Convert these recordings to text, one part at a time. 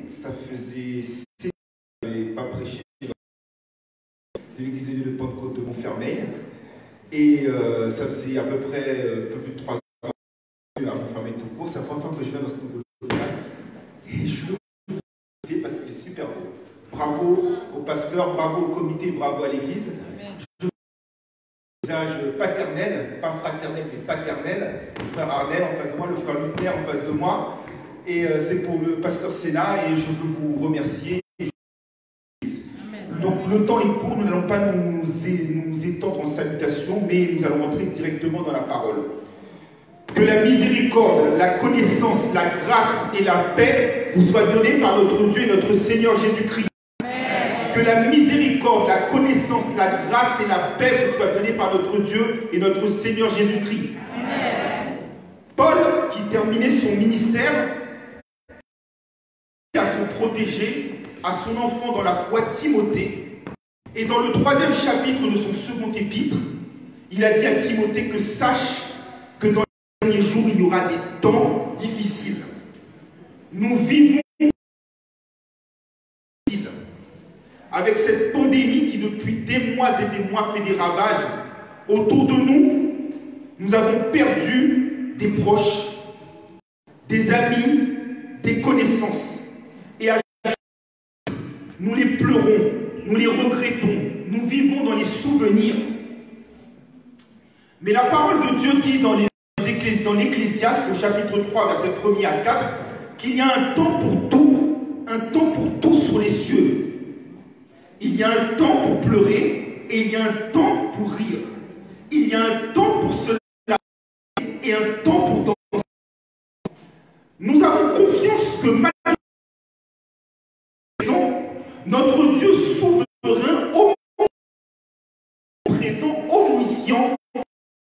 Ça faisait 7 ans que je n'avais pas prêché de l'église de Dieu de Pentecôte de Montfermeil. Et ça faisait à peu près un peu plus de 3 ans à Montfermeil tout court. C'est la première fois que je viens dans ce nouveau local. Et je veux vous parce que c'est super beau. Bravo au pasteur, bravo au comité, bravo à l'église. Je veux un visage paternel, pas fraternel, mais paternel. Le frère Arnel en face de moi, le frère Lussner en face de moi. Et c'est pour le pasteur Sénat et je veux vous remercier. Donc le temps est court, nous n'allons pas nous étendre en salutation, mais nous allons rentrer directement dans la parole. Que la miséricorde, la connaissance, la grâce et la paix vous soient données par notre Dieu et notre Seigneur Jésus-Christ. Que la miséricorde, la connaissance, la grâce et la paix vous soient données par notre Dieu et notre Seigneur Jésus-Christ. Paul, qui terminait son ministère, à son protégé, à son enfant dans la foi Timothée, et dans le 3e chapitre de son second épître, il a dit à Timothée que sache que dans les derniers jours, il y aura des temps difficiles. Nous vivons avec cette pandémie qui depuis des mois et des mois fait des ravages autour de nous. Nous avons perdu des proches, des amis, des connaissances. Et à nous les pleurons, nous les regrettons, nous vivons dans les souvenirs. Mais la parole de Dieu dit dans l'Ecclésiaste, au chapitre 3, verset 1er à 4, qu'il y a un temps pour tout sur les cieux. Il y a un temps pour pleurer et il y a un temps pour rire. Il y a un temps pour se laver et un temps pour danser. Nous avons confiance que malgré notre Dieu souverain, présent, omniscient,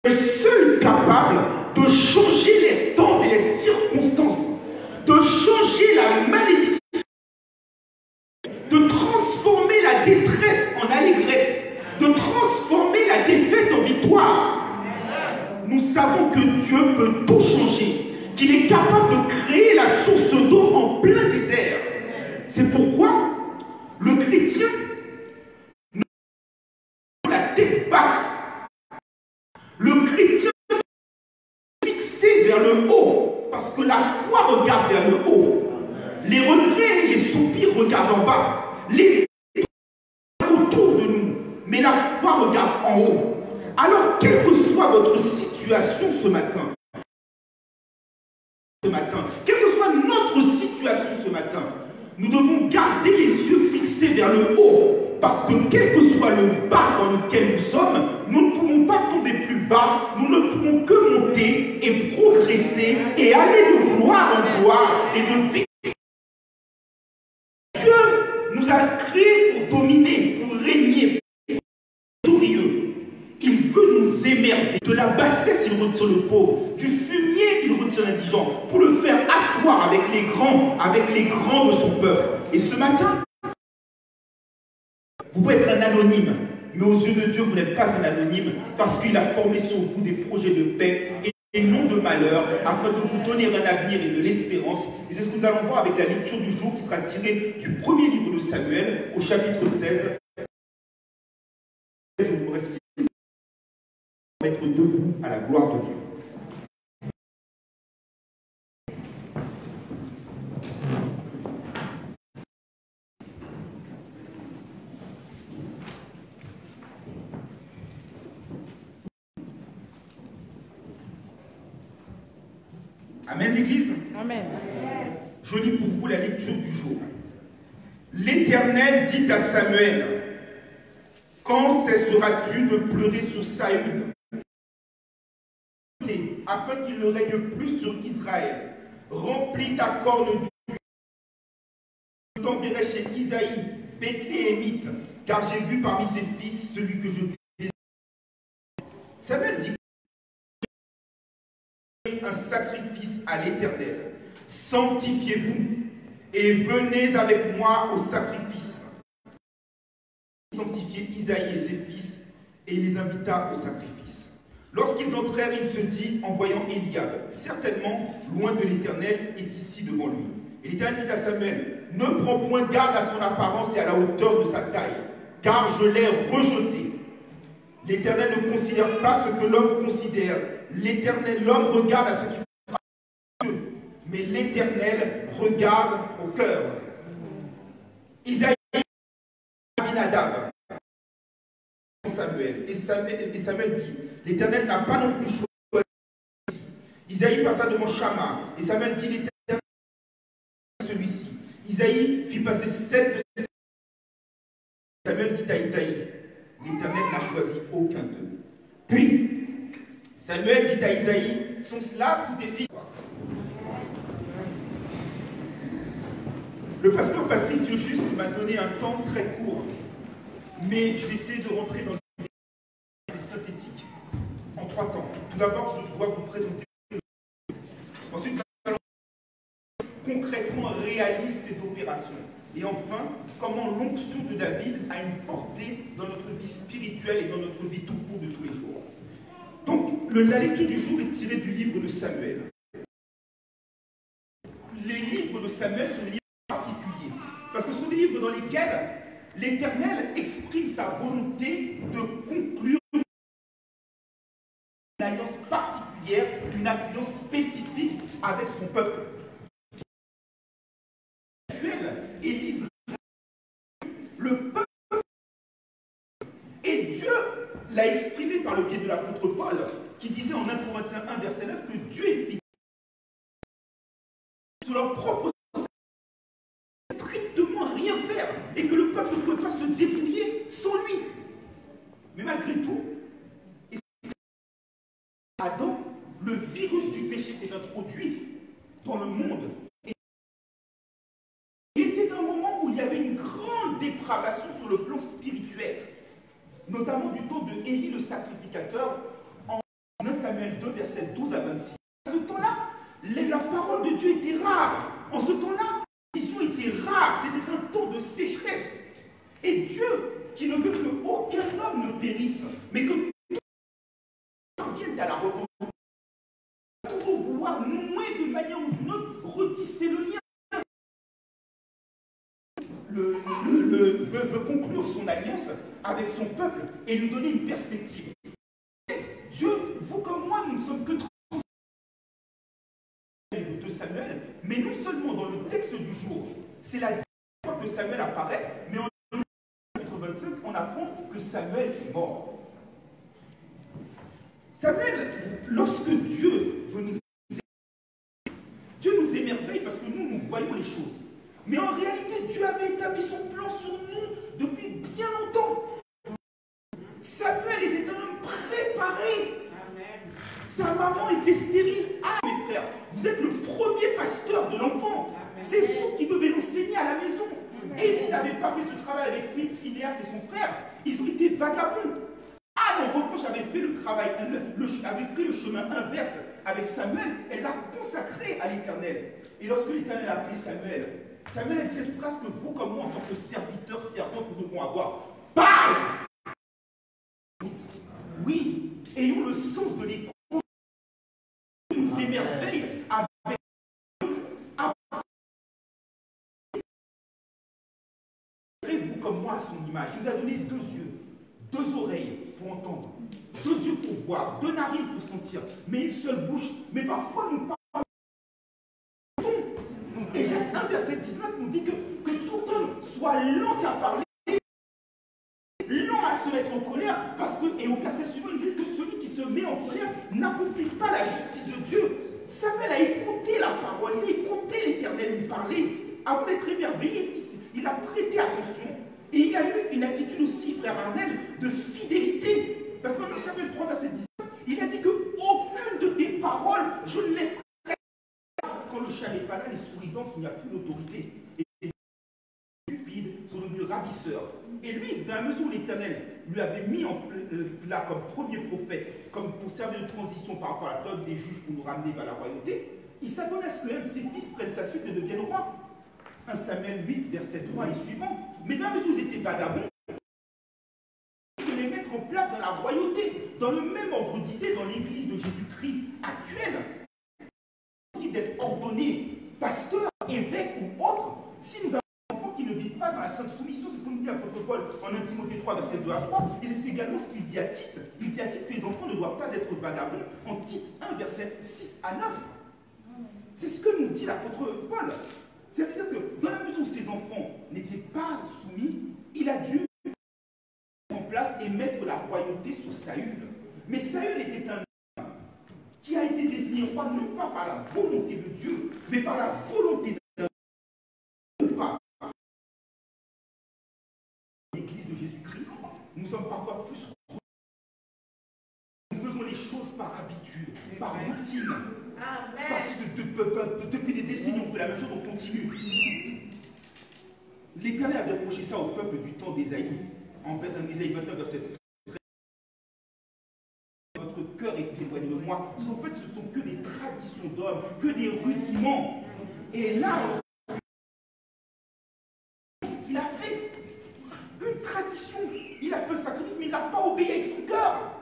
est seul capable de changer les temps et les circonstances, de changer la malédiction, de transformer la détresse en allégresse, de transformer la défaite en victoire. Nous savons que Dieu peut tout changer, qu'il est capable de créer la source d'eau en plein désert. C'est pourquoi le chrétien n'a la tête basse. Le chrétien est fixé vers le haut, parce que la foi regarde vers le haut. Les regrets et les soupirs regardent en bas. Les autour de nous, mais la foi regarde en haut. Alors, quelle que soit votre situation ce matin, quelle que soit notre situation ce matin, nous devons garder les yeux fixés vers le haut, parce que quel que soit le bas dans lequel nous sommes, nous ne pouvons pas tomber plus bas, nous ne pouvons que monter et progresser et aller de gloire en gloire et de victoire. Dieu nous a créés pour dominer, pour régner, pour être victorieux. Il veut nous émerveiller. De la bassesse, il retire le pauvre. Du fumier, il retire l'indigent. Pour le faire asseoir avec les grands de son peuple. Et ce matin, vous pouvez être un anonyme, mais aux yeux de Dieu, vous n'êtes pas un anonyme, parce qu'il a formé sur vous des projets de paix et non de malheur, afin de vous donner un avenir et de l'espérance. Et c'est ce que nous allons voir avec la lecture du jour, qui sera tirée du premier livre de Samuel, au chapitre 16. Je vous remercie de mettre debout à la gloire de Dieu. Amen, l'Église. Amen. Je lis pour vous la lecture du jour. L'Éternel dit à Samuel, quand cesseras-tu de pleurer sur Saül, afin qu'il ne règne plus sur Israël? Remplis ta corne du je t'enverrai chez Isaïe, Bethléemite, car j'ai vu parmi ses fils celui que je désire. Samuel dit un sacrifice à l'Éternel. Sanctifiez-vous et venez avec moi au sacrifice. Sanctifier Isaïe et ses fils, et il les invita au sacrifice. Lorsqu'ils entrèrent, il se dit, en voyant Eliab, certainement, loin de l'Éternel est ici devant lui. Et l'Éternel dit à Samuel, ne prend point garde à son apparence et à la hauteur de sa taille, car je l'ai rejeté. L'Éternel ne considère pas ce que l'homme considère. L'homme regarde à ce qu'il fait, mais l'Éternel regarde au cœur. Isaïe, Abinadab, Samuel. Et Samuel dit, l'Éternel n'a pas non plus choisi. Isaïe passa devant Shama, et Samuel dit, l'Éternel celui-ci. Isaïe fit passer 7 de ses. Samuel dit à Isaïe, l'Éternel n'a choisi aucun d'eux. Puis, Samuel dit à Isaïe, sont-ce là tous tes fils? Le pasteur Patrick Dieu-Juste m'a donné un temps très court, mais je vais essayer de rentrer dans les synthétiques en 3 temps. Tout d'abord, je dois vous présenter. Ensuite, concrètement réalise ces opérations. Et enfin, comment l'onction de David a une portée dans notre vie spirituelle et dans notre vie tout court de tous les jours. Donc, la lecture du jour est tirée du livre de Samuel. Les livres de Samuel sont des livres particuliers, parce que ce sont des livres dans lesquels l'Éternel exprime sa volonté de conclure une alliance particulière, une alliance spécifique avec son peuple. Et l'Israël, le peuple, et Dieu l'a exprimé par le biais de l'apôtre Paul, qui disait en 1 Corinthiens 1, verset 9, que Dieu est fidèle sur leur propre strictement rien faire, et que le peuple ne peut pas se débrouiller sans lui. Mais malgré tout, Adam, le virus du péché s'est introduit dans le monde. Il y avait une grande dépravation sur le plan spirituel, notamment du temps de Élie le sacrificateur en 1 Samuel 2, verset 12 à 26. À ce temps-là, la parole de Dieu était rare. En ce temps-là, la vision était rare. C'était un temps de sécheresse. Et Dieu, qui ne veut qu'aucun homme ne périsse, mais que tout parvienne à la repentance, va toujours vouloir nouer d'une manière ou d'une autre, retisser le lien. Veut conclure son alliance avec son peuple et lui donner une perspective. Dieu, vous comme moi, nous ne sommes que 30 de Samuel, mais non seulement dans le texte du jour, c'est la dernière fois que Samuel apparaît, mais en chapitre 25, on apprend que Samuel est mort. Samuel, lorsque Dieu veut nous émerveille parce que nous voyons les choses. Mais en réalité, Dieu avait établi son plan sur nous depuis bien longtemps. Samuel était un homme préparé. Amen. Sa maman était stérile. Ah, mes frères, vous êtes le premier pasteur de l'enfant. C'est vous qui devez l'enseigner à la maison. Et il n'avait pas fait ce travail avec Phinéas et son frère. Ils ont été vagabonds. Anne, en revanche, avait fait le travail, avait pris le chemin inverse avec Samuel. Elle l'a consacré à l'Éternel. Et lorsque l'Éternel a appelé Samuel, Samuel a dit cette phrase que vous, comme moi, en tant que serviteurs, servantes, nous devons avoir. Parle! Oui, ayons le sens de l'écoute. Nous émerveille avec vous comme moi à son image. Il nous a donné 2 yeux, 2 oreilles pour entendre, 2 yeux pour voir, 2 narines pour sentir, mais une seule bouche. Mais parfois nous parlons. Et Jacques 1, verset 19 nous dit que tout homme soit lent à parler, lent à se mettre en colère, parce que, et au verset suivant, il dit que celui qui se met en colère n'accomplit pas la justice de Dieu. Samuel a écouté la parole, il a écouté l'Éternel lui parler. Avant d'être émerveillé, il a prêté attention. Et il a eu une attitude aussi, frère Arnel, de fidélité. Parce que dans Samuel 3, verset 19, il a dit que aucune de tes paroles, je ne laisserai. Quand le chat n'est pas là, les souris dansent, il n'y a plus d'autorité. Et les stupides sont devenus ravisseurs. Et lui, dans la mesure où l'Éternel lui avait mis là comme premier prophète, comme pour servir de transition par rapport à la période des juges pour nous ramener vers la royauté, il s'attendait à ce qu'un de ses fils prenne sa suite et devienne roi. 1 Samuel 8, verset 3 et suivant. Mais dans la mesure où ils étaient vagabonds, de les mettre en place dans la royauté, dans le même ordre d'idée dans l'église de Jésus-Christ actuelle. D'être ordonné pasteur, évêque ou autre, si nous avons la sainte soumission. C'est ce qu'on dit à l'apôtre Paul en 1 Timothée 3, verset 2 à 3. Et c'est également ce qu'il dit à Tite. Il dit à Tite que les enfants ne doivent pas être vagabonds en Tite 1, verset 6 à 9. C'est ce que nous dit l'apôtre Paul. C'est-à-dire que dans la mesure où ses enfants n'étaient pas soumis, il a dû mettre en place et mettre la royauté sur Saül. Mais Saül était un homme qui a été désigné roi non pas par la volonté de Dieu, mais par la volonté d'un homme. L'Église de Jésus-Christ, nous sommes parfois plus. Nous faisons les choses par habitude, par routine. Parce que depuis des décennies, on fait la même chose, on continue. L'Éternel avait reproché ça au peuple du temps d'Ésaïe. En fait, en Ésaïe 29, verset 13. Votre cœur est éloigné de moi. Parce qu'en fait, ce sont que des traditions d'hommes, que des rudiments. Et là, ce qu'il a fait, une tradition. Il a fait un sacrifice, mais il n'a pas obéi avec son cœur.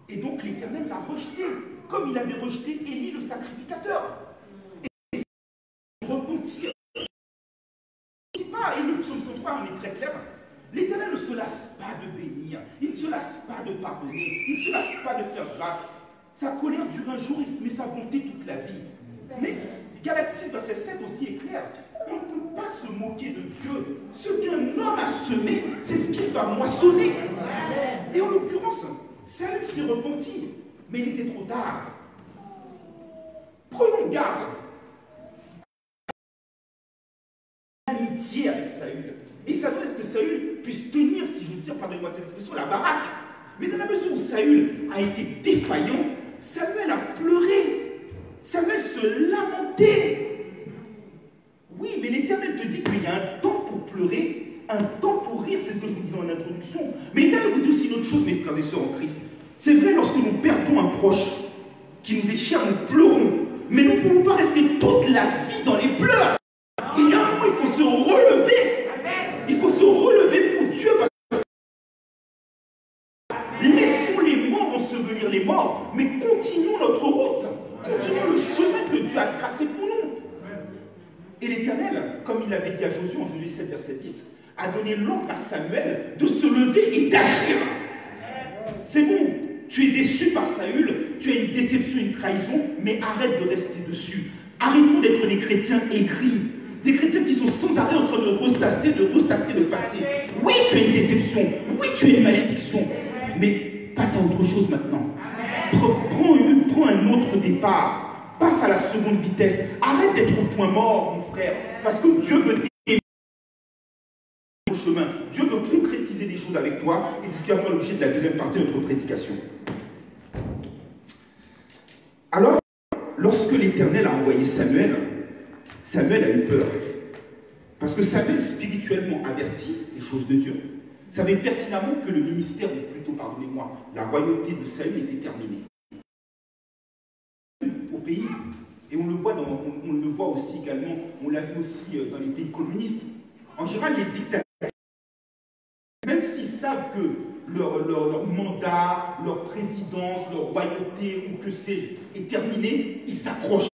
Et donc l'Éternel l'a rejeté, comme il avait rejeté Élie le sacrificateur. Et repentir. Et le psaume 103 en est très clair. L'Éternel ne se lasse pas de bénir, il ne se lasse pas de pardonner, il ne se lasse pas de faire grâce. Sa colère dure un jour, mais sa bonté toute la vie. Mais Galates 6, verset 7 aussi est clair. On ne peut pas se moquer de Dieu. Ce qu'un homme a semé, c'est ce qu'il va moissonner. Et en l'occurrence, Saül s'est repenti, mais il était trop tard. Prenons garde. Amitié avec Saül. Et ça doit être que Saül puisse tenir, si je veux dire, pardonnez-moi cette expression, la baraque. Mais dans la mesure où Saül a été défaillant, Samuel a pleuré. Samuel se lamentait. Oui, mais l'Éternel te dit qu'il y a un temps pour pleurer, un temps pour rire, c'est ce que je vous disais en introduction. Mais l'Éternel vous dit aussi une autre chose, mes frères et sœurs en Christ. C'est vrai, lorsque nous perdons un proche qui nous est cher, nous pleurons. Mais nous ne pouvons pas rester toute la vie dans les pleurs. Il y a un moment, il faut se relever. Il faut se relever pour Dieu. Laissons les morts ensevelir les morts, mais continuons notre route. Continuons le chemin que Dieu a tracé pour nous. Et l'Éternel, comme il avait dit à Josué en Josué 7, verset 10, a donné l'ordre à Samuel de se lever et d'agir. C'est bon, tu es déçu par Saül, tu as une déception, une trahison, mais arrête de rester dessus. Arrêtons d'être des chrétiens aigris, des chrétiens qui sont sans arrêt en train de ressasser le passé. Oui, tu as une déception, oui, tu as une malédiction, mais passe à autre chose maintenant. Prends un autre départ, passe à la seconde vitesse. Arrête d'être au point mort, mon frère, parce que Dieu veut t'aimer au chemin. Dieu veut concrétiser des choses avec toi, et c'est ce qui va faire l'objet de la deuxième partie de notre prédication. Alors, lorsque l'Éternel a envoyé Samuel, Samuel a eu peur. Parce que Samuel, spirituellement averti des choses de Dieu, savait pertinemment que le ministère, ou plutôt, pardonnez-moi, la royauté de Saül était terminée. Au pays, et on le voit aussi également, on l'a vu aussi dans les pays communistes. En général, les dictateurs, même s'ils savent que leur mandat, leur présidence, leur royauté, ou que c'est, est terminé, ils s'accrochent,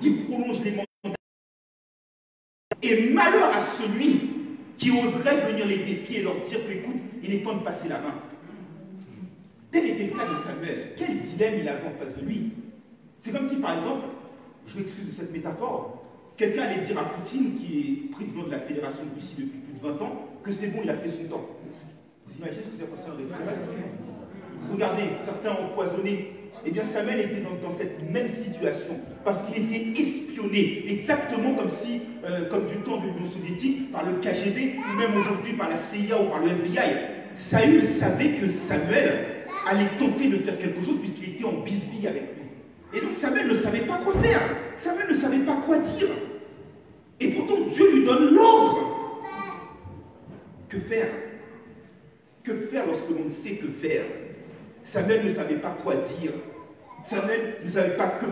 ils prolongent les mandats. Et malheur à celui qui oserait venir les défier et leur dire que, écoute, il est temps de passer la main. Tel était le cas de Samuel. Quel dilemme il avait en face de lui. C'est comme si, par exemple, je m'excuse de cette métaphore, quelqu'un allait dire à Poutine, qui est président de la Fédération de Russie depuis plus de 20 ans, que c'est bon, il a fait son temps. Vous imaginez ce que c'est passé en Israël? Regardez, certains empoisonnés. Eh bien, Samuel était dans cette même situation, parce qu'il était espionné, exactement comme si, comme du temps de l'Union soviétique, par le KGB, ou même aujourd'hui par la CIA ou par le FBI. Saül savait que Samuel allait tenter de faire quelque chose, puisqu'il était en bisbille avec lui. Et donc Samuel ne savait pas quoi faire, Samuel ne savait pas quoi dire. Et pourtant, Dieu lui donne l'ordre. Que faire? Que faire lorsque l'on ne sait que faire? Samuel ne savait pas quoi dire. Samuel ne savait pas que.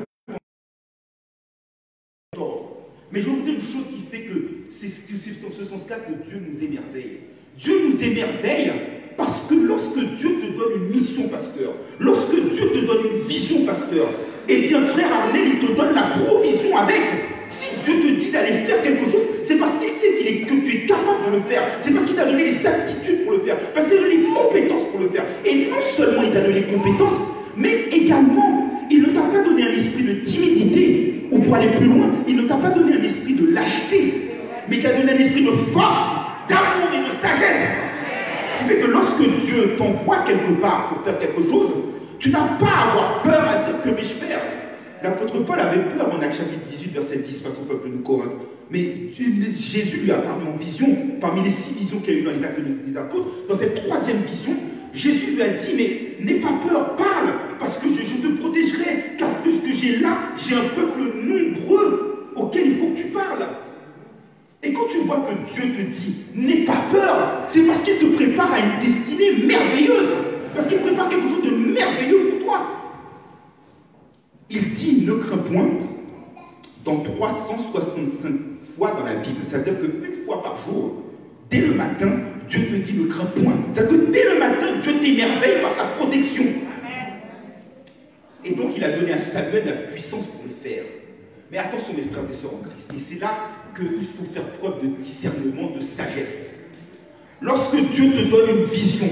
Mais je vais vous dire une chose qui fait que c'est dans ce sens-là que Dieu nous émerveille. Dieu nous émerveille parce que lorsque Dieu te donne une mission, pasteur, lorsque Dieu te donne une vision, pasteur, eh bien, frère Arnel, il te donne la provision avec. Si Dieu te dit d'aller faire quelque chose, c'est parce qu'il sait que tu es capable de le faire. C'est parce qu'il t'a donné les aptitudes pour le faire. Parce qu'il t'a donné les compétences pour le faire. Et non seulement il t'a donné les compétences, mais également, il ne t'a pas donné un esprit de timidité. Ou pour aller plus loin, il ne t'a pas donné un esprit de lâcheté, mais il t'a donné un esprit de force, d'amour et de sagesse. Ce qui fait que lorsque Dieu t'envoie quelque part pour faire quelque chose, tu n'as pas à avoir peur à dire que vais-je faire. L'apôtre Paul avait peur en Actes chapitre 18, verset 10, face au peuple de Corinthe. Mais Jésus lui a parlé en vision, parmi les 6 visions qu'il y a eu dans les Actes des Apôtres. Dans cette 3e vision, Jésus lui a dit, mais n'aie pas peur, parle, parce que je te protégerai, car ce que j'ai là, j'ai un peuple nombreux auquel il faut que tu parles. Et quand tu vois que Dieu te dit, n'aie pas peur, c'est parce qu'il te prépare à une destinée merveilleuse, parce qu'il prépare quelque chose de merveilleux pour toi. Il dit, ne crains point, dans 365 fois dans la Bible. Ça veut dire qu'une fois par jour, dès le matin, Dieu te dit, ne crains point. Ça veut dire que dès le matin, Dieu t'émerveille par sa protection. Et donc, il a donné à Samuel la puissance pour le faire. Mais attention, mes frères et sœurs en Christ, et c'est là qu'il faut faire preuve de discernement, de sagesse. Lorsque Dieu te donne une vision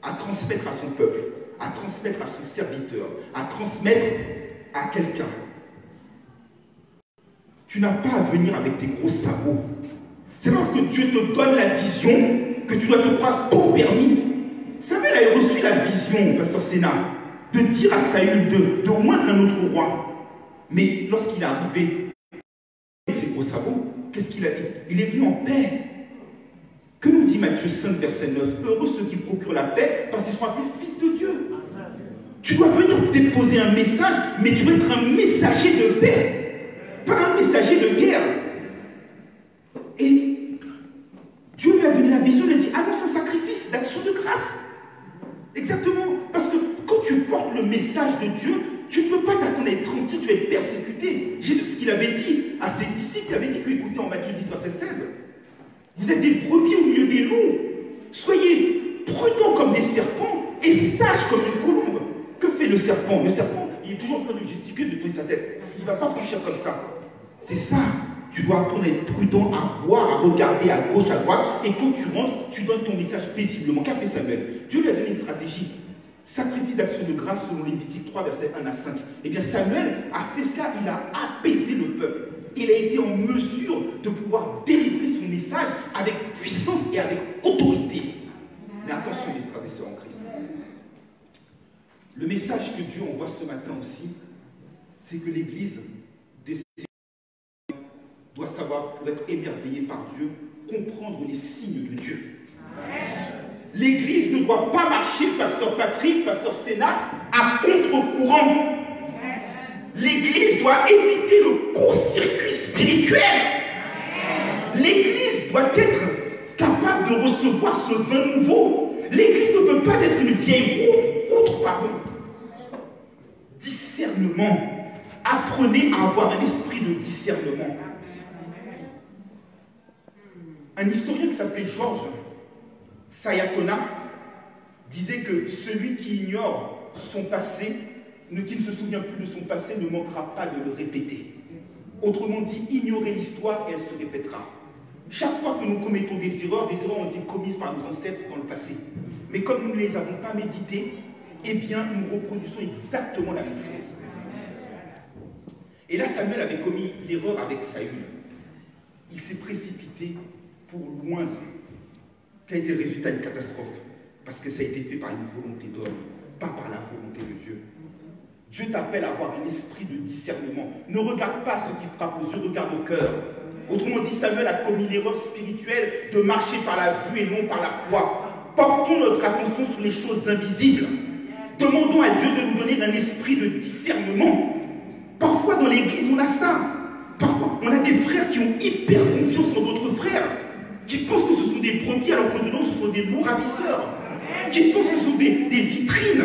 à transmettre à son peuple, à transmettre à son serviteur, à transmettre à quelqu'un, tu n'as pas à venir avec tes gros sabots. C'est parce que Dieu te donne la vision que tu dois te croire pour permis. Samuel a reçu la vision, pasteur Sénat, de dire à Saül de oindre un autre roi. Mais lorsqu'il est arrivé, ses gros sabots, qu'est-ce qu'il a dit? Il est venu en paix. Que nous dit Matthieu 5, verset 9? Heureux ceux qui procurent la paix, parce qu'ils seront appelés fils de Dieu. Tu dois venir déposer un message, mais tu dois être un messager de paix, pas un messager de guerre. Et Dieu lui a donné la vision, il a dit, annonce un sacrifice d'action de grâce. Exactement. Parce que quand tu portes le message de Dieu, tu ne peux pas t'attendre à être tranquille, tu vas être persécuté. Jésus, ce qu'il avait dit à ses disciples, il avait dit que, écoutez, en Matthieu 10, verset 16, vous êtes des brebis au milieu des loups. Soyez prudents comme des serpents et sages comme une colombe. Que fait le serpent? Le serpent, il est toujours en train de gesticuler, de tourner sa tête. Il ne va pas franchir comme ça. C'est ça. Tu dois apprendre à être prudent, à voir, à regarder à gauche, à droite. Et quand tu rentres, tu donnes ton message paisiblement. Qu'a fait Samuel? Dieu lui a donné une stratégie. Sacrifice d'action de grâce selon Lévitique 3, versets 1 à 5. Eh bien, Samuel a fait cela, il a apaisé le peuple. Il a été en mesure de pouvoir délivrer son message avec puissance et avec autorité. Mais attention, mes frères et sœurs en Christ. Le message que Dieu envoie ce matin aussi, c'est que l'Église doit savoir, pour être émerveillée par Dieu, comprendre les signes de Dieu. L'Église ne doit pas marcher, pasteur Patrick, pasteur Sénat, à contre-courant. L'Église doit éviter le court-circuit spirituel. L'Église doit être capable de recevoir ce vin nouveau. L'Église ne peut pas être une vieille outre, pardon. Discernement. Apprenez à avoir un esprit de discernement. Un historien qui s'appelait Georges Sayatona disait que celui qui ignore son passé, qui ne se souvient plus de son passé, ne manquera pas de le répéter. Autrement dit, ignorer l'histoire et elle se répétera. Chaque fois que nous commettons des erreurs ont été commises par nos ancêtres dans le passé. Mais comme nous ne les avons pas méditées, eh bien, nous reproduisons exactement la même chose. Et là, Samuel avait commis l'erreur avec Saül. Il s'est précipité pour loindre. Quel a été le résultat d'une catastrophe? Parce que ça a été fait par une volonté d'homme, pas par la volonté de Dieu. Dieu t'appelle à avoir un esprit de discernement. Ne regarde pas ce qui frappe aux yeux, regarde au cœur. Autrement dit, Samuel a commis l'erreur spirituelle de marcher par la vue et non par la foi. Portons notre attention sur les choses invisibles. Demandons à Dieu de nous donner un esprit de discernement. Parfois dans l'église, on a ça. Parfois, on a des frères qui ont hyper confiance en d'autres frères, qui pensent que ce sont des brebis alors que dedans, ce sont des loups ravisseurs, qui pensent que ce sont des vitrines.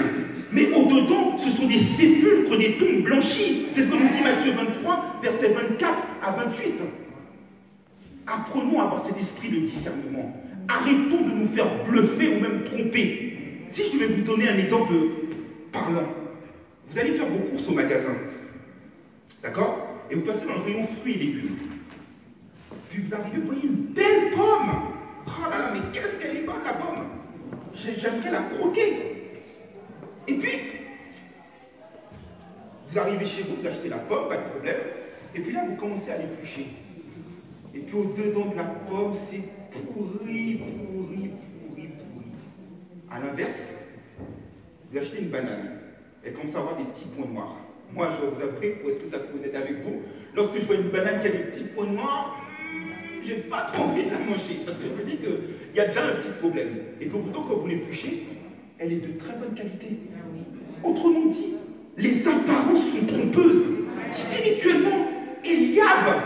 Mais au-dedans, ce sont des sépulcres, des tombes blanchies. C'est ce que nous dit Matthieu 23, versets 24 à 28. Apprenons à avoir cet esprit de discernement. Arrêtons de nous faire bluffer ou même tromper. Si je devais vous donner un exemple parlant, vous allez faire vos courses au magasin. D'accord? et vous passez dans le rayon fruits et légumes. Puis vous arrivez, vous voyez une belle pomme. Oh là là, mais qu'est-ce qu'elle est bonne la pomme. J'aimerais la croquer. Et puis, vous arrivez chez vous, vous achetez la pomme, pas de problème. Et puis là, vous commencez à l'éplucher. Et puis au-dedans de la pomme, c'est pourri. À l'inverse, vous achetez une banane. Elle commence à avoir des petits points noirs. Moi, je vais vous avouer, pour être tout à fait honnête avec vous, lorsque je vois une banane qui a des petits points noirs, j'ai pas trop envie de la manger. Parce que je me dis qu'il y a déjà un petit problème. Et pourtant, quand vous l'épluchez, elle est de très bonne qualité. Autrement dit, les apparences sont trompeuses. Spirituellement, Eliab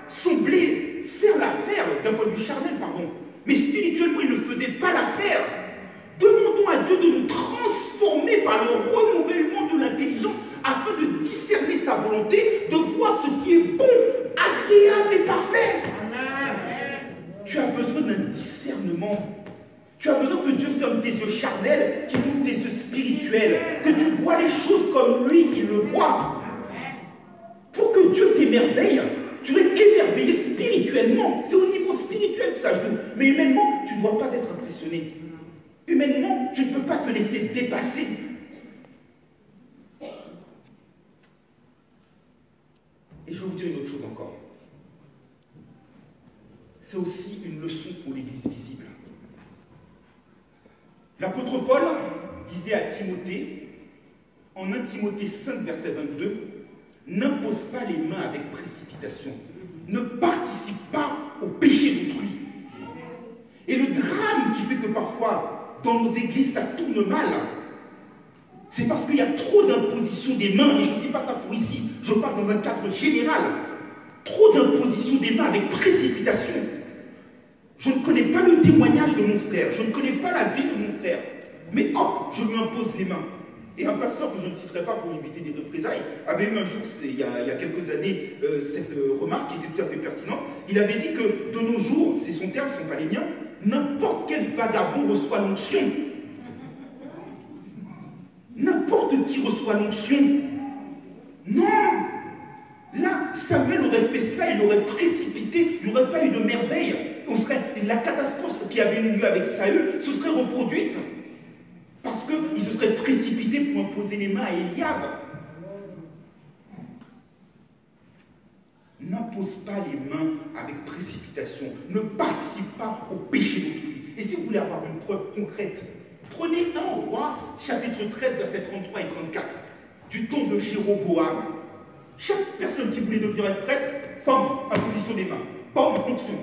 semblait faire l'affaire, d'un point de vue charnel, pardon. Mais spirituellement, il ne faisait pas l'affaire. Demandons à Dieu de nous transformer par le renouvellement de l'intelligence afin de discerner sa volonté, de voir ce qui est bon, agréable et parfait. Tu as besoin d'un discernement. Tu as besoin que Dieu ferme tes yeux charnels, qu'il ouvre tes yeux spirituels, que tu vois les choses comme lui, qu'il le voit. Pour que Dieu t'émerveille, tu dois être émerveillé spirituellement. C'est au niveau spirituel que ça joue. Mais humainement, tu ne dois pas être impressionné. Humainement, tu ne peux pas te laisser dépasser. Et je vais vous dire une autre chose encore. C'est aussi une leçon pour l'Église visible. L'apôtre Paul disait à Timothée, en 1 Timothée 5, verset 22, « N'impose pas les mains avec précipitation. Ne participe pas au péché d'autrui. » Et le drame qui fait que parfois, dans nos églises, ça tourne mal, c'est parce qu'il y a trop d'imposition des mains. Et je ne dis pas ça pour ici, je parle dans un cadre général. Trop d'imposition des mains avec précipitation. Je ne connais pas le témoignage de mon frère, je ne connais pas la vie de mon frère, mais hop, je lui impose les mains. Et un pasteur que je ne citerai pas pour éviter des représailles avait eu un jour, il y a quelques années, cette remarque qui était tout à fait pertinente. Il avait dit que de nos jours, c'est son terme, ce ne sont pas les miens, n'importe quel vagabond reçoit l'onction. N'importe qui reçoit l'onction. Non! Là, Samuel aurait fait cela, il aurait précipité, il n'y aurait pas eu de merveille. La catastrophe qui avait eu lieu avec Saül se serait reproduite. Parce qu'il se serait précipité pour imposer les mains à Eliab. N'impose pas les mains avec précipitation. Ne participe pas au péché d'autrui. Et si vous voulez avoir une preuve concrète, prenez 1 Roi, chapitre 13, versets 33 et 34, du temps de Jéroboam. Chaque personne qui voulait devenir être prêtre, pam, imposition des mains, pam, onction.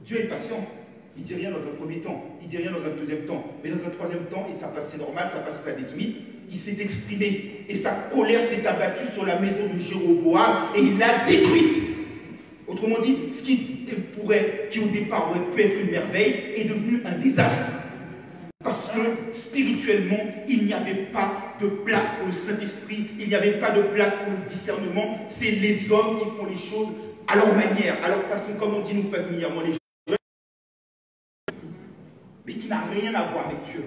Dieu est patient. Il ne dit rien dans un premier temps, il ne dit rien dans un deuxième temps, mais dans un troisième temps, et ça passait normal, ça passait à des limites, il s'est exprimé, et sa colère s'est abattue sur la maison de Jéroboam, et il l'a détruite. Autrement dit, ce qui au départ aurait pu être une merveille, est devenu un désastre. Parce que spirituellement, il n'y avait pas de place pour le Saint-Esprit, il n'y avait pas de place pour le discernement. C'est les hommes qui font les choses à leur manière, à leur façon, comme on dit nous familièrement les gens, mais qui n'a rien à voir avec Dieu.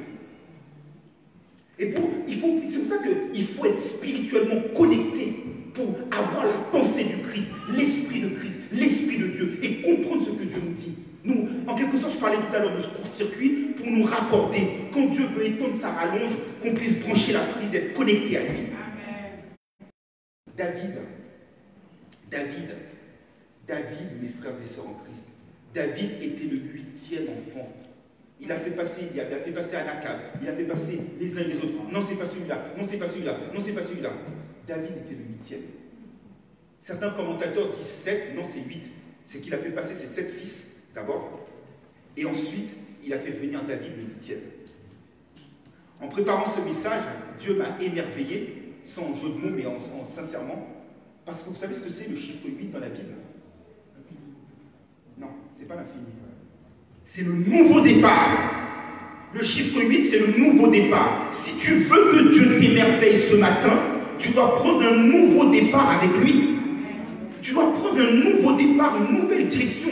Et c'est pour ça qu'il faut être spirituellement connecté pour avoir la pensée du Christ, l'esprit de Christ, l'esprit de Dieu, et comprendre ce que Dieu nous dit. Nous, en quelque sorte, je parlais tout à l'heure de ce court-circuit pour nous raccorder. Quand Dieu veut étendre sa rallonge, qu'on puisse brancher la prise, être connecté à lui. David, mes frères et sœurs en Christ, David était le 8e enfant. Il a fait passer Eliab, il a fait passer Anakab, il a fait passer les uns et les autres. Non, c'est pas celui-là, non, c'est pas celui-là, non, c'est pas celui-là. David était le 8e. Certains commentateurs disent 7, non, c'est 8. C'est qu'il a fait passer ses 7 fils d'abord, et ensuite, il a fait venir David le 8e. En préparant ce message, Dieu m'a émerveillé, sans jeu de mots, mais sincèrement, parce que vous savez ce que c'est le chiffre 8 dans la Bible? Non, c'est pas l'infini. C'est le nouveau départ. Le chiffre 8, c'est le nouveau départ. Si tu veux que Dieu t'émerveille ce matin, tu dois prendre un nouveau départ avec lui. Tu dois prendre un nouveau départ, une nouvelle direction.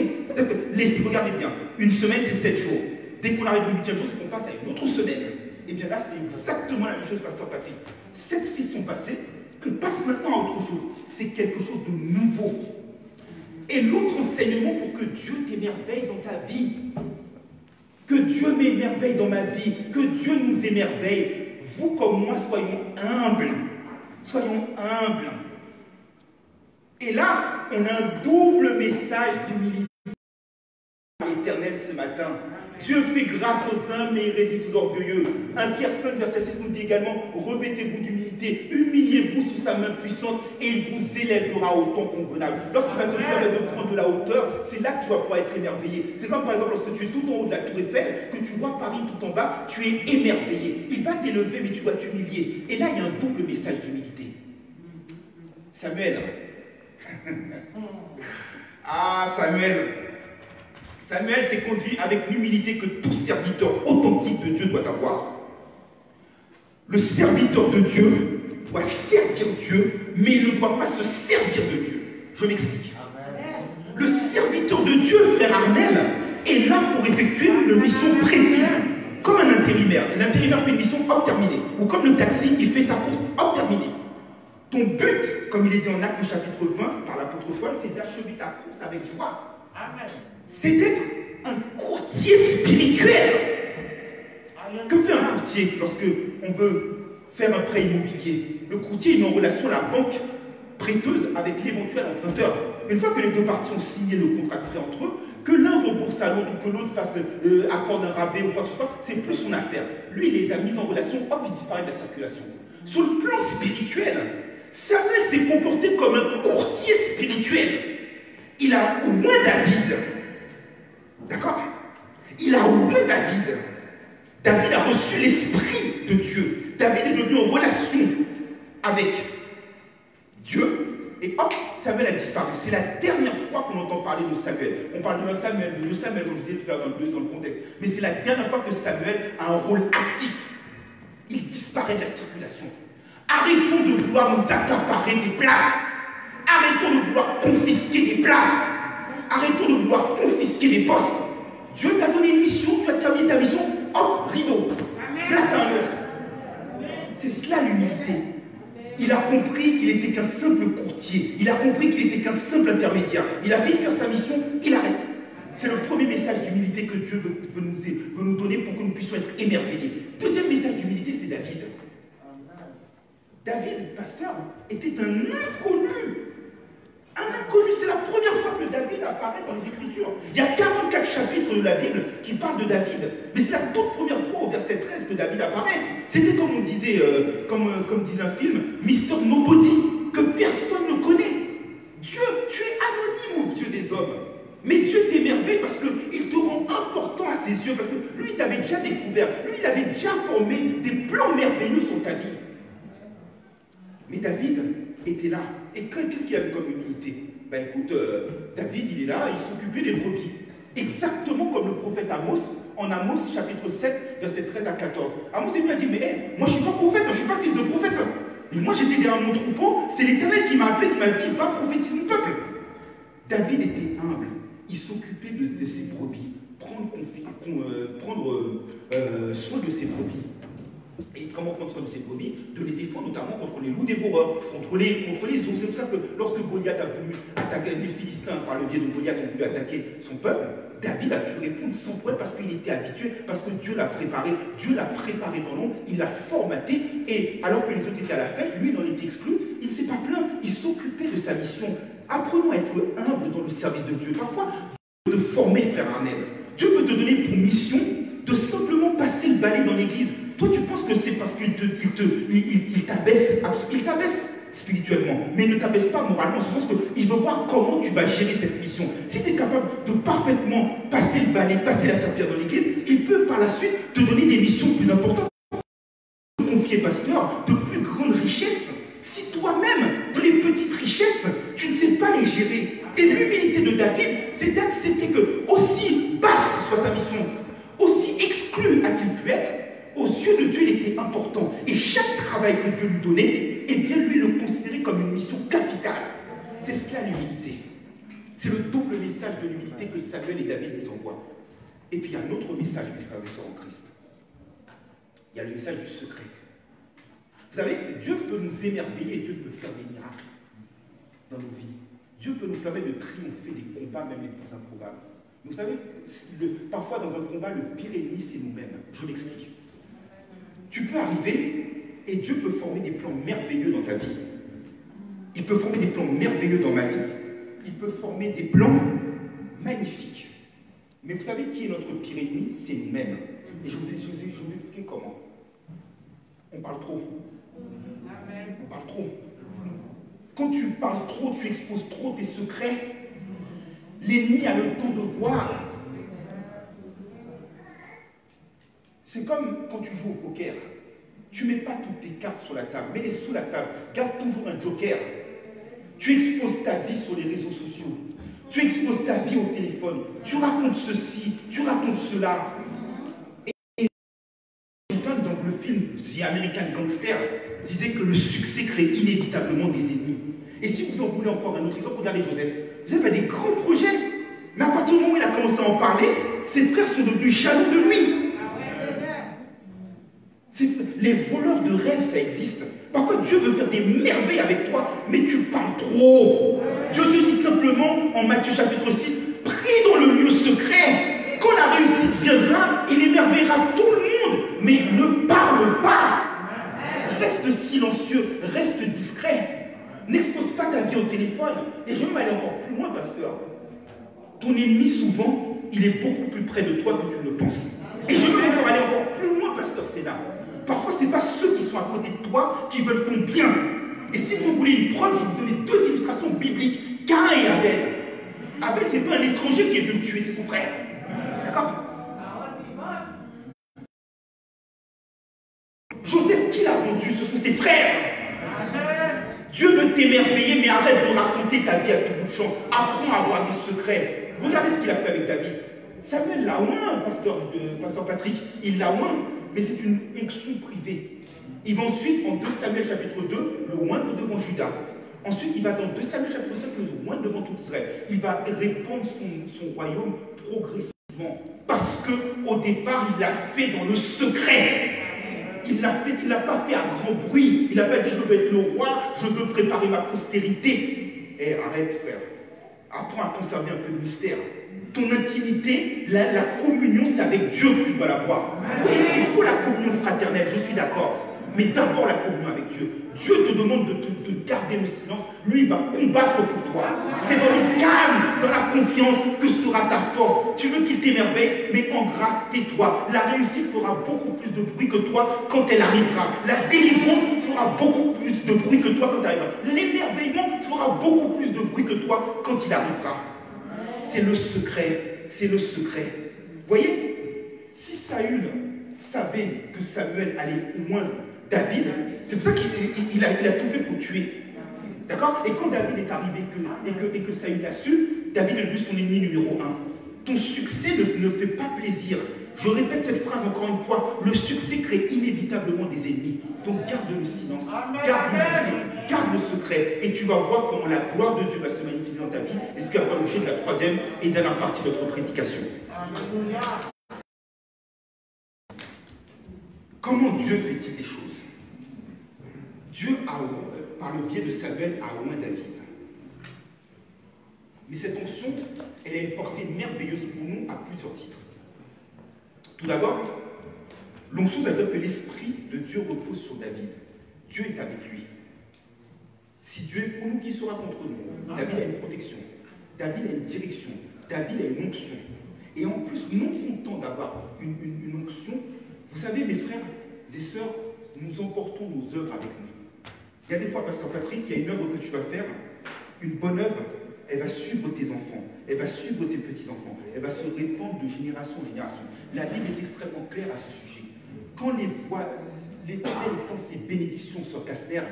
Regardez bien, une semaine, c'est 7 jours. Dès qu'on arrive au 8e jour, c'est qu'on passe à une autre semaine. Et bien là, c'est exactement la même chose, Pasteur Patrick. 7 fils sont passés, On passe maintenant à autre chose. C'est quelque chose de nouveau. Et l'autre enseignement pour que Dieu t'émerveille dans ta vie, que Dieu m'émerveille dans ma vie, que Dieu nous émerveille, vous comme moi, soyons humbles. Soyons humbles. Et là, on a un double message d'humilité éternel ce matin. Dieu fait grâce aux humbles et il résiste aux orgueilleux. 1 Pierre 5, verset 6 nous dit également, revêtez-vous d'humilité, humiliez-vous sous sa main puissante et il vous élèvera au temps convenable. Lorsqu'il va te permettre de prendre de la hauteur, c'est là que tu vas pouvoir être émerveillé. C'est comme par exemple lorsque tu es tout en haut de la tour Eiffel, que tu vois Paris tout en bas, tu es émerveillé. Il va t'élever mais tu dois t'humilier. Et là, il y a un double message d'humilité. Samuel. Ah, Samuel. Samuel s'est conduit avec l'humilité que tout serviteur authentique de Dieu doit avoir. Le serviteur de Dieu doit servir Dieu, mais il ne doit pas se servir de Dieu. Je m'explique. Le serviteur de Dieu, frère Arnel, est là pour effectuer une mission précise, comme un intérimaire. L'intérimaire fait une mission hop terminée. Ou comme le taxi, il fait sa course hop terminée. Ton but, comme il est dit en Actes chapitre 20 par l'apôtre Paul, c'est d'achever ta course avec joie. Amen. C'est d'être un courtier spirituel. Que fait un courtier lorsque on veut faire un prêt immobilier? Le courtier est en relation à la banque prêteuse avec l'éventuel emprunteur. Une fois que les deux parties ont signé le contrat de prêt entre eux, que l'un rembourse à l'autre ou que l'autre fasse accorde un rabais ou quoi que ce soit, c'est plus son affaire. Lui, il les a mis en relation, hop, il disparaît de la circulation. Sur le plan spirituel, Samuel s'est comporté comme un courtier spirituel. Il a oint David. D'accord? Il a oint David. David a reçu l'esprit de Dieu. David est devenu en relation avec Dieu. Et hop, Samuel a disparu. C'est la dernière fois qu'on entend parler de Samuel. On parle de Samuel, comme je disais tout à l'heure dans le contexte. Mais c'est la dernière fois que Samuel a un rôle actif. Il disparaît de la circulation. Arrêtons de vouloir nous accaparer des places. Arrêtons de vouloir confisquer des places. Arrêtons de vouloir confisquer des postes. Dieu t'a donné une mission, tu as terminé ta mission, hop, rideau. Place à un autre. C'est cela l'humilité. Il a compris qu'il n'était qu'un simple courtier. Il a compris qu'il n'était qu'un simple intermédiaire. Il a fini de faire sa mission, il arrête. C'est le premier message d'humilité que Dieu veut nous donner pour que nous puissions être émerveillés. Deuxième message d'humilité, c'est David. David, pasteur, était un inconnu. Un inconnu, c'est la première fois que David apparaît dans les Écritures. Il y a 44 chapitres de la Bible qui parlent de David. Mais c'est la toute première fois au verset 13 que David apparaît. C'était comme on disait, comme disait un film, Mister Nobody, que personne ne connaît. Dieu, tu es anonyme au Dieu des hommes. Mais Dieu t'émerveille parce qu'il te rend important à ses yeux, parce que lui, il t'avait déjà découvert, lui, il avait déjà formé des plans merveilleux sur ta vie. Mais David était là. Et qu'est-ce qu'il avait comme humilité? Ben écoute, David, il est là, il s'occupait des brebis. Exactement comme le prophète Amos, en Amos chapitre 7, verset 13 à 14. Amos il a dit, mais hey, moi je ne suis pas prophète, je ne suis pas fils de prophète. Et moi j'étais derrière mon troupeau, c'est l'Éternel qui m'a appelé, qui m'a dit, va prophétiser mon peuple. David était humble, il s'occupait de ses brebis, prendre soin de ses brebis. Et comment prendre soin de ses brebis? De les défendre notamment contre les loups dévoreurs, contre les ours. C'est pour ça que lorsque Goliath a voulu attaquer, les Philistins, par le biais de Goliath, ont voulu attaquer son peuple, David a pu répondre sans problème parce qu'il était habitué, parce que Dieu l'a préparé dans l'ombre, il l'a formaté, et alors que les autres étaient à la fête, lui, il en était exclu, il ne s'est pas plaint, il s'occupait de sa mission. Apprenons à être humble dans le service de Dieu. Parfois, Dieu peut te former, frère Arnel. Dieu peut te donner pour mission de simplement passer le balai dans l'église. Toi, tu penses que c'est parce qu'il t'abaisse, il t'abaisse spirituellement, mais il ne t'abaisse pas moralement, en ce sens qu'il veut voir comment tu vas gérer cette mission. Si tu es capable de parfaitement passer le balai, passer la serpillère dans l'église, il peut par la suite te donner des missions plus importantes. Confier pasteur de plus grandes richesses, si toi-même, dans les petites richesses, tu ne sais pas les gérer. Et l'humilité de David, c'est d'accepter que, aussi basse soit sa mission, aussi exclu a-t-il pu être, aux yeux de Dieu, il était important. Et chaque travail que Dieu lui donnait, eh bien, lui le considérait comme une mission capitale. C'est cela l'humilité. C'est le double message de l'humilité que Samuel et David nous envoient. Et puis, il y a un autre message, mes frères et sœurs en Christ. Il y a le message du secret. Vous savez, Dieu peut nous émerveiller et Dieu peut faire des miracles dans nos vies. Dieu peut nous permettre de triompher des combats, même les plus improbables. Mais vous savez, parfois dans un combat, le pire ennemi, c'est nous-mêmes. Je m'explique. Tu peux arriver et Dieu peut former des plans merveilleux dans ta vie. Il peut former des plans merveilleux dans ma vie. Il peut former des plans magnifiques. Mais vous savez qui est notre pire ennemi? C'est nous-mêmes. Et je vous expliquer comment. On parle trop. On parle trop. Quand tu parles trop, tu exposes trop tes secrets. L'ennemi a le temps de voir. C'est comme quand tu joues au poker. Tu ne mets pas toutes tes cartes sur la table, mets-les sous la table. Garde toujours un joker. Tu exposes ta vie sur les réseaux sociaux. Tu exposes ta vie au téléphone. Tu racontes ceci, tu racontes cela. Et dans le film The American Gangster disait que le succès crée inévitablement des ennemis. Et si vous en voulez encore un autre exemple, regardez Joseph. Joseph a des grands projets. Mais à partir du moment où il a commencé à en parler, ses frères sont devenus jaloux de lui. Les voleurs de rêves, ça existe. Parfois, Dieu veut faire des merveilles avec toi, mais tu parles trop. Dieu te dit simplement, en Matthieu chapitre 6, prie dans le lieu secret. Quand la réussite viendra, il émerveillera tout le monde. Mais ne parle pas. Reste silencieux, reste discret. N'expose pas ta vie au téléphone. Et je vais même aller encore plus loin, pasteur. Ton ennemi, souvent, il est beaucoup plus près de toi que tu ne le penses. Et je vais encore aller encore plus loin, pasteur Sénat. Parfois, ce n'est pas ceux qui sont à côté de toi qui veulent ton bien. Et si vous voulez une preuve, je vais vous donner deux illustrations bibliques. Caïn et Abel. Abel, ce n'est pas un étranger qui est venu le tuer, c'est son frère. D'accord? Joseph, qui l'a vendu? Ce sont ses frères. Dieu veut t'émerveiller, mais arrête de raconter ta vie à tout bout de champ. Apprends à avoir des secrets. Regardez ce qu'il a fait avec David. Samuel l'a oint, pasteur Patrick. Il l'a oint, mais c'est une onction privée. Il va ensuite, en 2 Samuel chapitre 2, le oindre devant Judas. Ensuite, il va dans 2 Samuel chapitre 5, le oindre devant tout Israël. Il va répandre son royaume progressivement. Parce qu'au départ, il l'a fait dans le secret. Il ne l'a pas fait à grand bruit. Il n'a pas dit je veux être le roi, je veux préparer ma postérité. Eh, arrête, frère. Apprends à conserver un peu de mystère. Ton intimité, la communion, c'est avec Dieu que tu dois l'avoir. Oui, il faut la communion fraternelle, je suis d'accord. Mais d'abord la communion avec Dieu. Dieu te demande de garder le silence. Lui, il va combattre pour toi. C'est dans le calme, dans la confiance que sera ta force. Tu veux qu'il t'émerveille, mais en grâce, tais-toi. La réussite fera beaucoup plus de bruit que toi quand elle arrivera. La délivrance fera beaucoup plus de bruit que toi quand elle arrivera. L'émerveillement fera beaucoup plus de bruit que toi quand il arrivera. C'est le secret. C'est le secret. Voyez, si Saül savait que Samuel allait moindre David, c'est pour ça qu'il a tout fait pour tuer. D'accord? Et quand David est arrivé et que Saül l'a su, David est devenu son ennemi numéro 1. Ton succès ne fait pas plaisir. Je répète cette phrase encore une fois. Le succès crée inévitablement des ennemis. Donc garde le silence, garde l'unité, garde le secret. Et tu vas voir comment la gloire de Dieu va se manifester dans ta vie. Et ce qui va faire l'objet de la troisième et dernière partie de notre prédication. Comment Dieu fait-il des choses? Dieu, par le biais de Samuel, a oint David. Mais cette onction, elle a une portée merveilleuse pour nous à plusieurs titres. Tout d'abord, l'onction, ça veut dire que l'Esprit de Dieu repose sur David. Dieu est avec lui. Si Dieu est pour nous, qui sera contre nous? David a une protection. David a une direction. David a une onction. Et en plus, non content d'avoir une onction, vous savez, mes frères et sœurs, nous emportons nos œuvres avec nous. Il y a des fois, pasteur Patrick, il y a une œuvre que tu vas faire, une bonne œuvre, elle va suivre tes enfants, elle va suivre tes petits-enfants, elle va se répandre de génération en génération. La Bible est extrêmement claire à ce sujet. Quand l'Éternel étend ses bénédictions sur Kastner,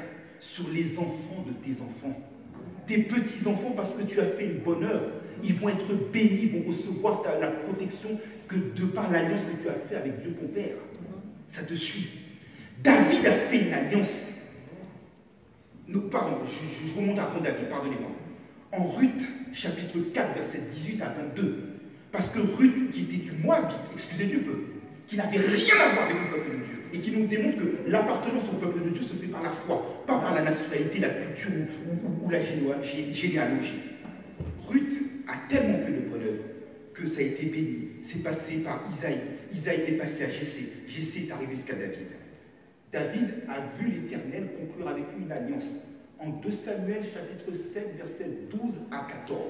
sur les enfants de tes enfants, tes petits-enfants, parce que tu as fait une bonne œuvre, ils vont être bénis, ils vont recevoir la protection que de par l'alliance que tu as fait avec Dieu ton Père. Ça te suit. David a fait une alliance. Pardon, je remonte avant David, pardonnez-moi. En Ruth, chapitre 4, verset 18 à 22. Parce que Ruth, qui était du Moabite, excusez Dieu peu, qui n'avait rien à voir avec le peuple de Dieu, et qui nous démontre que l'appartenance au peuple de Dieu se fait par la foi, pas par la nationalité, la culture ou la généalogie. Ruth a tellement fait de bonheur que ça a été béni. C'est passé par Isaïe. Isaïe est passé à Jessé. Jessé est arrivé jusqu'à David. David a vu l'Éternel conclure avec lui une alliance en 2 Samuel chapitre 7 versets 12 à 14.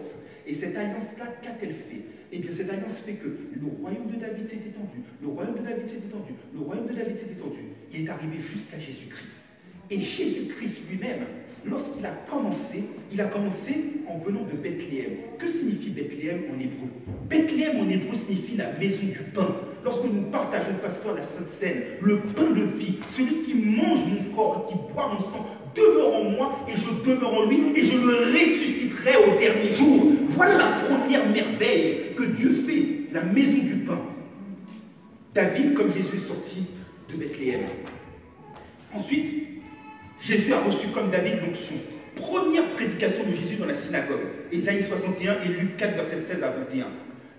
Et cette alliance-là, qu'a-t-elle fait? Eh bien, cette alliance fait que le royaume de David s'est étendu, le royaume de David s'est étendu, le royaume de David s'est étendu. Il est arrivé jusqu'à Jésus-Christ. Et Jésus-Christ lui-même, lorsqu'il a commencé, il a commencé en venant de Bethléem. Que signifie Bethléem en hébreu? Bethléem en hébreu signifie la maison du pain. Lorsque nous partageons, pasteur, la Sainte Seine, le pain de vie, celui qui mange mon corps, qui boit mon sang, demeure en moi et je demeure en lui et je le ressusciterai au dernier jour. Voilà la première merveille que Dieu fait, la maison du pain. David, comme Jésus, est sorti de Bethléem. Ensuite, Jésus a reçu comme David l'onction. Première prédication de Jésus dans la synagogue. Ésaïe 61 et Luc 4, verset 16 à 21.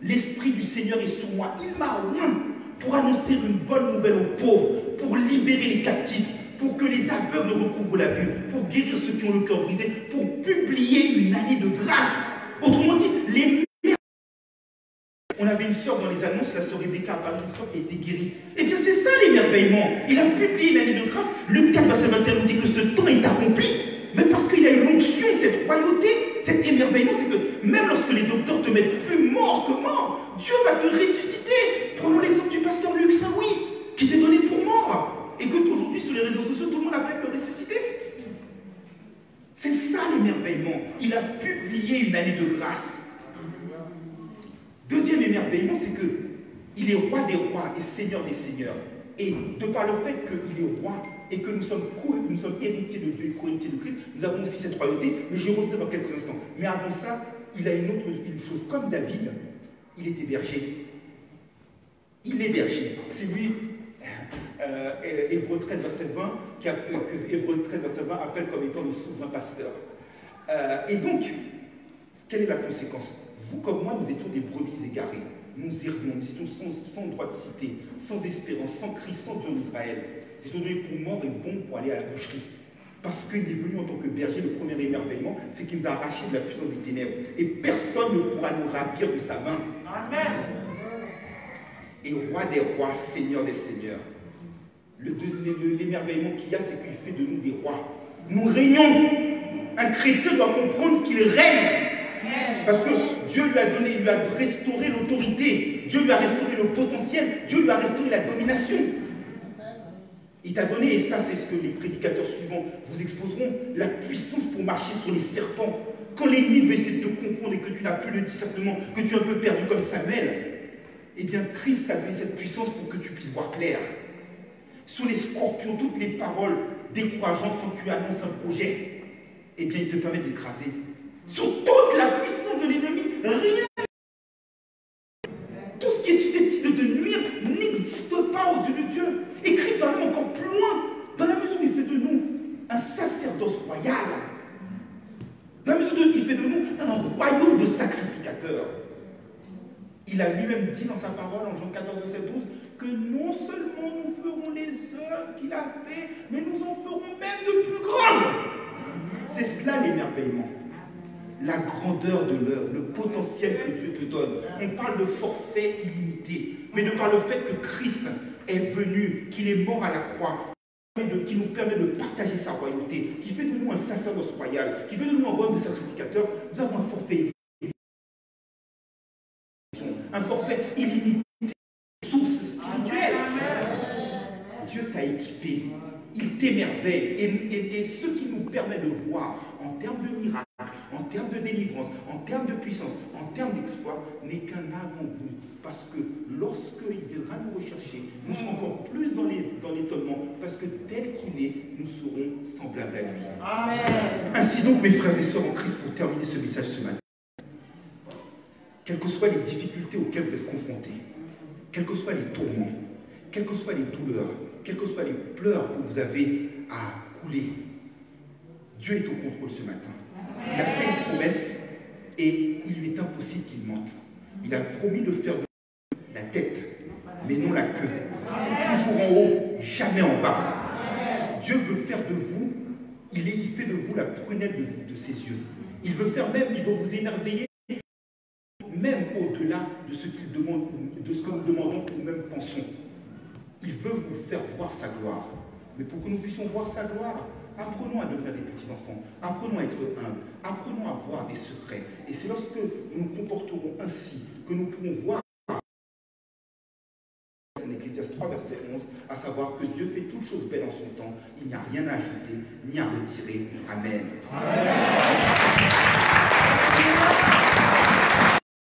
L'Esprit du Seigneur est sur moi. Il m'a oint pour annoncer une bonne nouvelle aux pauvres, pour libérer les captifs, pour que les aveugles recouvrent la vue, pour guérir ceux qui ont le cœur brisé, pour publier une année de grâce. Autrement dit, les on avait une sœur dans les annonces, la sœur Rebecca a parlé d'une sœur qui a été guérie. Eh bien, c'est ça l'émerveillement. Il a publié une année de grâce. Luc 4, verset 21 nous dit que ce temps est accompli. Mais parce qu'il a eu l'onction, cette royauté, cet émerveillement, c'est que même lorsque les docteurs te mettent plus mort que mort, Dieu va te ressusciter. Prenons l'exemple du pasteur Luc Saint-Louis, qui t'est donné pour mort. Et que aujourd'hui, sur les réseaux sociaux, tout le monde appelle le ressusciter. C'est ça l'émerveillement. Il a publié une année de grâce. Deuxième émerveillement, c'est qu'il est roi des rois et seigneur des seigneurs. Et de par le fait qu'il est roi et que nous sommes héritiers de Dieu et co-héritiers de Christ, nous avons aussi cette royauté, mais j'y reviendrai dans quelques instants. Mais avant ça, il a une chose. Comme David, il était berger. Il est berger. C'est lui, Hébreux 13, verset 20, que Hébreux 13, verset 20 appelle comme étant le souverain pasteur. Et donc, quelle est la conséquence? Vous comme moi, nous étions des brebis égarées. Nous errions, nous étions sans droit de cité, sans espérance, sans Christ, sans Dieu en Israël. Nous étions donnés pour morts et bons pour aller à la boucherie. Parce qu'il est venu en tant que berger, le premier émerveillement, c'est qu'il nous a arrachés de la puissance des ténèbres. Et personne ne pourra nous ravir de sa main. Amen. Et roi des rois, seigneur des seigneurs. L'émerveillement qu'il y a, c'est qu'il fait de nous des rois. Nous régnons. Un chrétien doit comprendre qu'il règne. Parce que Dieu lui a donné, il lui a restauré l'autorité, Dieu lui a restauré le potentiel, Dieu lui a restauré la domination. Il t'a donné, et ça c'est ce que les prédicateurs suivants vous exposeront, la puissance pour marcher sur les serpents. Quand l'ennemi veut essayer de te confondre et que tu n'as plus le discernement, que tu es un peu perdu comme Samuel, eh bien Christ t'a donné cette puissance pour que tu puisses voir clair. Sur les scorpions, toutes les paroles décourageantes quand tu annonces un projet, eh bien il te permet d'écraser. Sur toute la puissance de l'ennemi, rien. Tout ce qui est susceptible de nuire n'existe pas aux yeux de Dieu. Et Christ va aller encore plus loin, dans la mesure où il fait de nous un sacerdoce royal. Dans la mesure où il fait de nous un royaume de sacrificateurs. Il a lui-même dit dans sa parole, en Jean 14, verset 12, que non seulement nous ferons les œuvres qu'il a fait, mais nous en ferons même de plus grandes. C'est cela l'émerveillement. La grandeur de l'œuvre, le potentiel que Dieu te donne. On parle de forfait illimité, mais de par le fait que Christ est venu, qu'il est mort à la croix, qui nous permet de partager sa royauté, qui fait de nous un sacerdoce royal, qui fait de nous un royaume de sacrificateurs, nous avons un forfait illimité. Un forfait illimité, source spirituelle. Dieu t'a équipé, il t'émerveille, et ce qui nous permet de voir en termes de miracles, en termes de délivrance, en termes de puissance, en termes d'exploit, n'est qu'un avant-goût. Parce que lorsqu'il viendra nous rechercher, nous serons encore plus dans l'étonnement, parce que tel qu'il est, nous serons semblables à lui. Amen. Ainsi donc, mes frères et sœurs en Christ, pour terminer ce message ce matin, quelles que soient les difficultés auxquelles vous êtes confrontés, quels que soient les tourments, quelles que soient les douleurs, quels que soient les pleurs que vous avez à couler, Dieu est au contrôle ce matin. Il a fait une promesse et il lui est impossible qu'il mente. Il a promis de faire de la tête, mais non la queue. jamais en bas. Dieu veut faire de vous, il fait de vous la prunelle de ses yeux. Il veut faire même, il veut vous émerveiller, même au-delà de ce qu'il demande, de ce que nous demandons ou même pensons. Il veut vous faire voir sa gloire. Mais pour que nous puissions voir sa gloire, apprenons à devenir des petits-enfants, apprenons à être humbles, apprenons à voir des secrets. Et c'est lorsque nous nous comporterons ainsi que nous pourrons voir en Ecclésiaste 3, verset 11, à savoir que Dieu fait toutes choses belles en son temps, il n'y a rien à ajouter, ni à retirer. Amen. Amen.